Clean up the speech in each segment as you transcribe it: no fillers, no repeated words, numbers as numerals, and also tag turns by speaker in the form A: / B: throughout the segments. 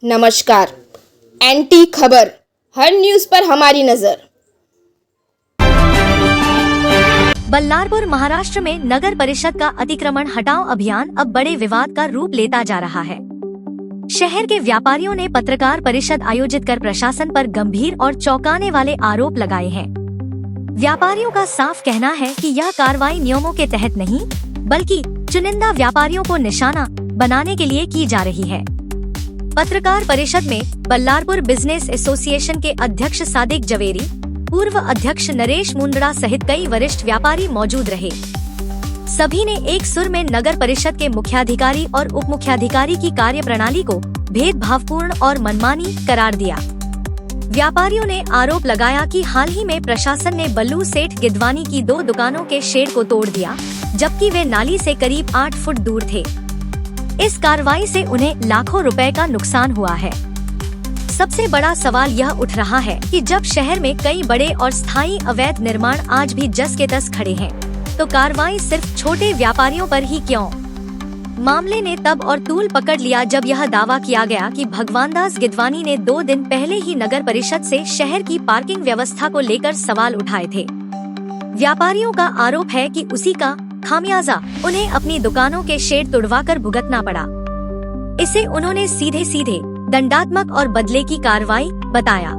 A: नमस्कार। एनटी खबर, हर न्यूज पर हमारी नजर।
B: बल्लारपुर महाराष्ट्र में नगर परिषद का अतिक्रमण हटाओ अभियान अब बड़े विवाद का रूप लेता जा रहा है। शहर के व्यापारियों ने पत्रकार परिषद आयोजित कर प्रशासन पर गंभीर और चौंकाने वाले आरोप लगाए हैं। व्यापारियों का साफ कहना है कि यह कार्रवाई नियमों के तहत नहीं, बल्कि चुनिंदा व्यापारियों को निशाना बनाने के लिए की जा रही है। पत्रकार परिषद में बल्लारपुर बिजनेस एसोसिएशन के अध्यक्ष सादिक जवेरी, पूर्व अध्यक्ष नरेश मुंदड़ा सहित कई वरिष्ठ व्यापारी मौजूद रहे। सभी ने एक सुर में नगर परिषद के मुख्याधिकारी और उप मुख्याधिकारी की कार्यप्रणाली को भेदभावपूर्ण और मनमानी करार दिया। व्यापारियों ने आरोप लगाया कि हाल ही में प्रशासन ने बल्लू सेठ गिदवानी की 2 दुकानों के शेड को तोड़ दिया, जबकि वे नाली से करीब 8 फुट दूर थे। इस कार्रवाई से उन्हें लाखों रुपए का नुकसान हुआ है। सबसे बड़ा सवाल यह उठ रहा है कि जब शहर में कई बड़े और स्थायी अवैध निर्माण आज भी जस के तस खड़े हैं, तो कार्रवाई सिर्फ छोटे व्यापारियों पर ही क्यों? मामले ने तब और तूल पकड़ लिया जब यह दावा किया गया कि भगवानदास गिदवानी ने 2 दिन पहले ही नगर परिषद से शहर की पार्किंग व्यवस्था को लेकर सवाल उठाए थे। व्यापारियों का आरोप है कि उसी का खामियाजा उन्हें अपनी दुकानों के शेड तुड़वाकर भुगतना पड़ा। इसे उन्होंने सीधे सीधे दंडात्मक और बदले की कार्रवाई बताया।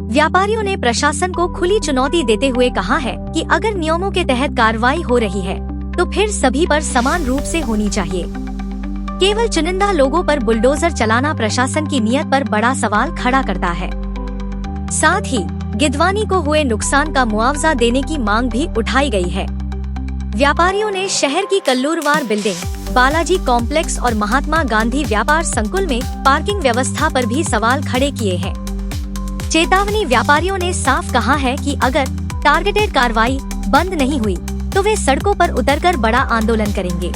B: व्यापारियों ने प्रशासन को खुली चुनौती देते हुए कहा है कि अगर नियमों के तहत कार्रवाई हो रही है, तो फिर सभी पर समान रूप से होनी चाहिए। केवल चुनिंदा लोगों पर बुलडोजर चलाना प्रशासन की नियत पर बड़ा सवाल खड़ा करता है। साथ ही गिदवानी को हुए नुकसान का मुआवजा देने की मांग भी उठाई गई है। व्यापारियों ने शहर की कल्लूरवार बिल्डिंग, बालाजी कॉम्प्लेक्स और महात्मा गांधी व्यापार संकुल में पार्किंग व्यवस्था पर भी सवाल खड़े किए हैं। चेतावनी व्यापारियों ने साफ कहा है कि अगर टारगेटेड कार्रवाई बंद नहीं हुई, तो वे सड़कों पर उतरकर बड़ा आंदोलन करेंगे।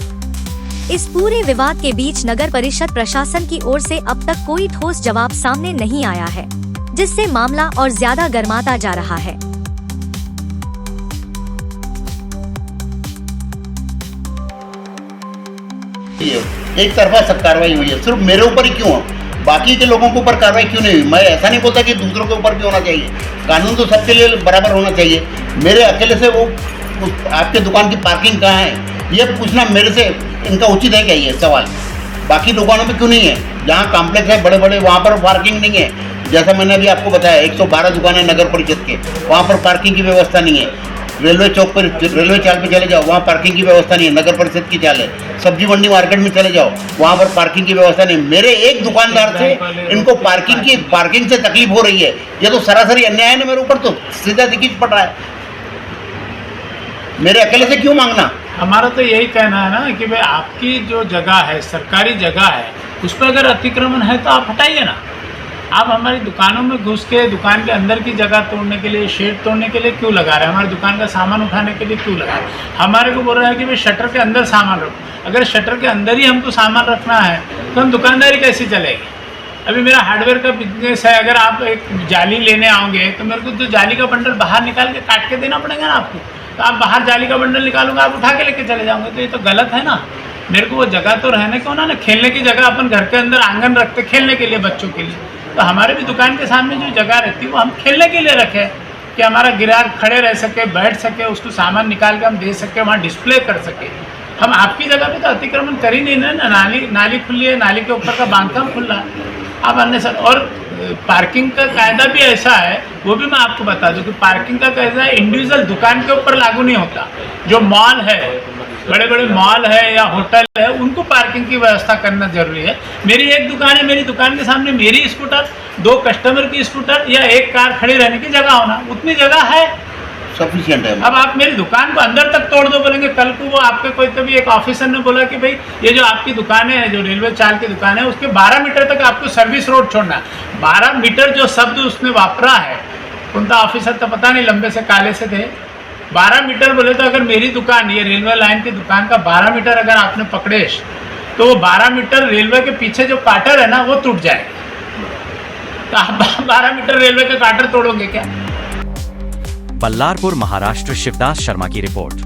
B: इस पूरे विवाद के बीच नगर परिषद प्रशासन की ओर से अब तक कोई ठोस जवाब सामने नहीं आया है, जिससे मामला और ज्यादा गर्माता जा रहा है।
C: एक तरफा सब कार्रवाई हुई है, सिर्फ मेरे ऊपर ही क्यों है? बाकी के लोगों के ऊपर कार्रवाई क्यों नहीं हुई? मैं ऐसा नहीं बोलता कि दूसरों के ऊपर भी होना चाहिए। कानून तो सबके लिए बराबर होना चाहिए। मेरे अकेले से वो आपके दुकान की पार्किंग कहाँ है, ये पूछना मेरे से इनका उचित है क्या? ये सवाल बाकी दुकानों में क्यों नहीं है? जहाँ कॉम्प्लेक्स है बड़े बड़े, वहाँ पर पार्किंग नहीं है। जैसा मैंने अभी आपको बताया, 112 दुकानें नगर परिषद के, वहाँ पर पार्किंग की व्यवस्था नहीं है। रेलवे चौक पर, रेलवे चाल पे चले जाओ, वहाँ पार्किंग की व्यवस्था नहीं है, नगर परिषद की चाल है। सब्जी मंडी मार्केट में चले जाओ, वहाँ पर पार्किंग की व्यवस्था नहीं। मेरे एक दुकानदार से इनको पार्किंग से तकलीफ हो रही है। ये तो सरासरी अन्याय है ना मेरे ऊपर, तो सीधा दिक्कत पड़ रहा है। मेरे अकेले से क्यों मांगना?
D: हमारा तो यही कहना है ना कि भाई आपकी जो जगह है, सरकारी जगह है, उस पर अगर अतिक्रमण है तो आप हटाइए ना। आप हमारी दुकानों में घुस के दुकान के अंदर की जगह तोड़ने के लिए, शेड तोड़ने के लिए क्यों लगा रहे हैं? हमारी दुकान का सामान उठाने के लिए क्यों लगा रहे हैं? हमारे को बोल रहा है कि भाई शटर के अंदर सामान रखो। अगर शटर के अंदर ही हमको सामान रखना है तो हम दुकानदारी कैसी चलेगी? अभी मेरा हार्डवेयर का बिजनेस है, अगर आप एक जाली लेने आओगे तो मेरे को तो जाली का बंडल बाहर निकाल के काट के देना पड़ेगा ना आपको। तो आप बाहर जाली का बंडल निकालोगे, आप उठा के लेके चले जाओगे, तो ये तो गलत है ना। मेरे को वो जगह तो रहने क्यों ना खेलने की जगह अपन घर के अंदर आंगन रखते खेलने के लिए बच्चों के लिए, तो हमारे भी दुकान के सामने जो जगह रहती है वो हम खेलने के लिए रखें कि हमारा ग्राहक खड़े रह सके, बैठ सके, उसको सामान निकाल के हम दे सके, वहाँ डिस्प्ले कर सके। हम आपकी जगह पे तो अतिक्रमण कर ही नहीं ना। नाली खुली है, नाली के ऊपर का बांधकाम खुला है, आप अन्य सर। और पार्किंग का कायदा भी ऐसा है, वो भी मैं आपको बता दूं कि पार्किंग का कायदा इंडिविजुअल दुकान के ऊपर लागू नहीं होता। जो मॉल है, बड़े बड़े मॉल है या होटल है, उनको पार्किंग की व्यवस्था करना जरूरी है। मेरी एक दुकान है, मेरी दुकान के सामने मेरी स्कूटर, 2 कस्टमर की स्कूटर या 1 कार खड़ी रहने की जगह होना, उतनी जगह है,
C: सफिशिएंट है।
D: अब आप मेरी दुकान को अंदर तक तोड़ दो, बोलेंगे कल को वो आपके कोई कभी एक ऑफिसर ने बोला कि भाई ये जो आपकी दुकान है, जो रेलवे चाल की दुकान है, उसके 12 मीटर तक आपको सर्विस रोड छोड़ना है। 12 मीटर जो शब्द उसने वापरा है, उनका ऑफिसर तो पता नहीं लंबे से काले से थे। 12 मीटर बोले तो अगर मेरी दुकान, ये रेलवे लाइन की दुकान का 12 मीटर अगर आपने पकड़े, तो वो 12 मीटर रेलवे के पीछे जो काटर है ना, वो टूट जाएगा। तो आप 12 मीटर रेलवे का काटर तोड़ोगे क्या?
E: बल्लारपुर महाराष्ट्र शिवदास शर्मा की रिपोर्ट।